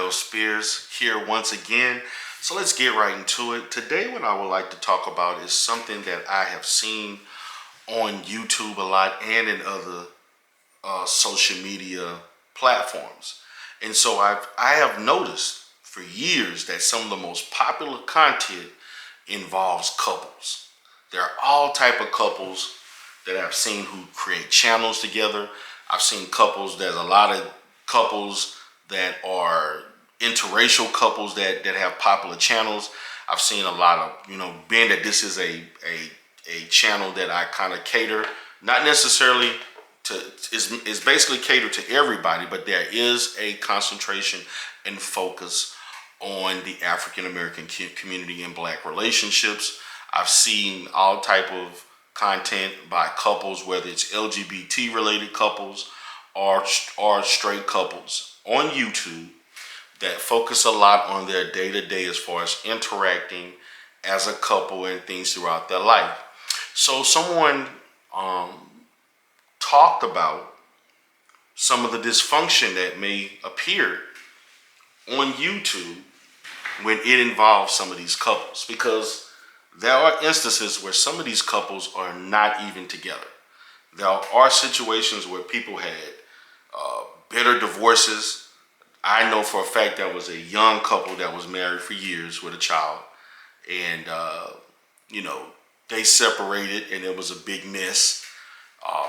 Darrell Spears here once again. So let's get right into it. Today what I would like to talk about is something that I have seen on YouTube a lot and in other social media platforms. And so I have noticed for years that some of the most popular content involves couples. There are all type of couples that I've seen who create channels together. I've seen couples, there's a lot of couples that are interracial couples that have popular channels. I've seen a lot of, being that this is a channel that I kind of cater, not necessarily to, is basically catered to everybody, but there is a concentration and focus on the African American community and Black relationships. I've seen all type of content by couples, whether it's LGBT related couples or straight couples on YouTube that focus a lot on their day-to-day as far as interacting as a couple and things throughout their life. So someone talked about some of the dysfunction that may appear on YouTube when it involves some of these couples, because there are instances where some of these couples are not even together. There are situations where people had bitter divorces. I know for a fact there was a young couple that was married for years with a child, and they separated, and it was a big mess.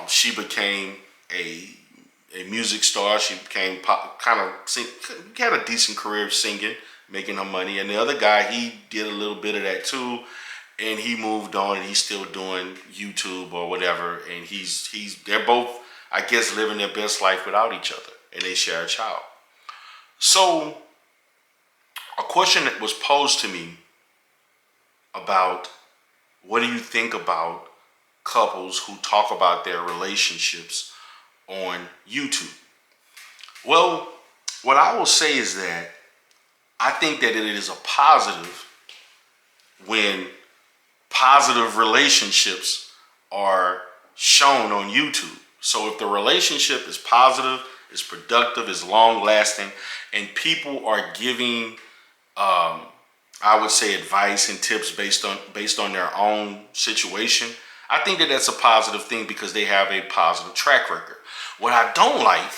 She became a music star. She became had a decent career singing, making her money, and the other guy, he did a little bit of that too. And he moved on, and he's still doing YouTube or whatever. And they're both, I guess, living their best life without each other, and they share a child. So a question that was posed to me about, what do you think about couples who talk about their relationships on YouTube? Well, what I will say is that I think that it is a positive when positive relationships are shown on YouTube. So if the relationship is positive, is productive, is long lasting, and people are giving, I would say, advice and tips based on their own situation, I think that that's a positive thing because they have a positive track record. What I don't like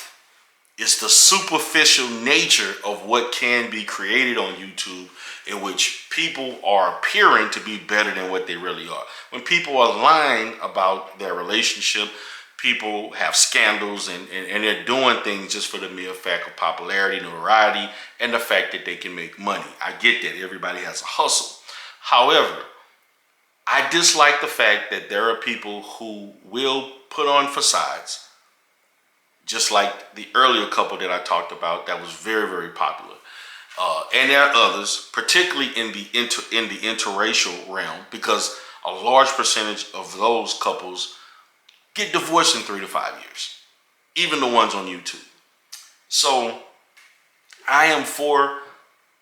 is the superficial nature of what can be created on YouTube, in which people are appearing to be better than what they really are. When people are lying about their relationship, people have scandals and they're doing things just for the mere fact of popularity, notoriety, and the fact that they can make money. I get that. Everybody has a hustle. However, I dislike the fact that there are people who will put on facades, just like the earlier couple that I talked about that was very, very popular. And there are others, particularly in the interracial realm, because a large percentage of those couples get divorced in 3 to 5 years, even the ones on YouTube. So I am for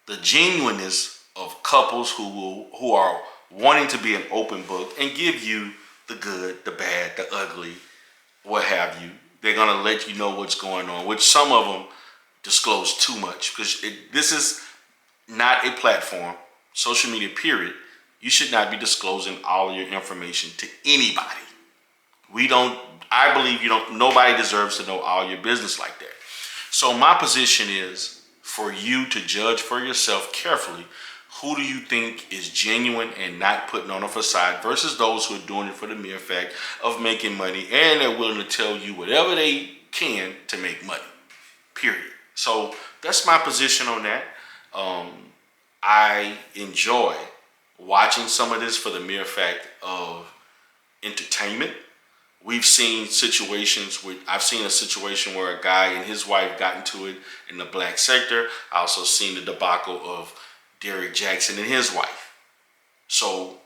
the genuineness of couples who are wanting to be an open book and give you the good, the bad, the ugly, what have you. They're going to let you know what's going on, which some of them disclose too much, because this is not a platform, social media period. You should not be disclosing all of your information to anybody. I believe nobody deserves to know all your business like that. So my position is for you to judge for yourself carefully. Who do you think is genuine and not putting on a facade versus those who are doing it for the mere fact of making money, and they're willing to tell you whatever they can to make money, period. So that's my position on that. I enjoy watching some of this for the mere fact of entertainment. I've seen a situation where a guy and his wife got into it in the Black sector. I also seen the debacle of Derrick Jackson and his wife. So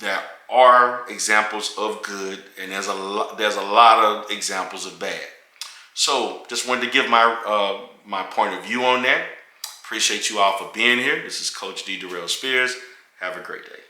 there are examples of good, and there's a lot of examples of bad. So just wanted to give my point of view on that. Appreciate you all for being here. This is Coach D. Darrell Spears. Have a great day.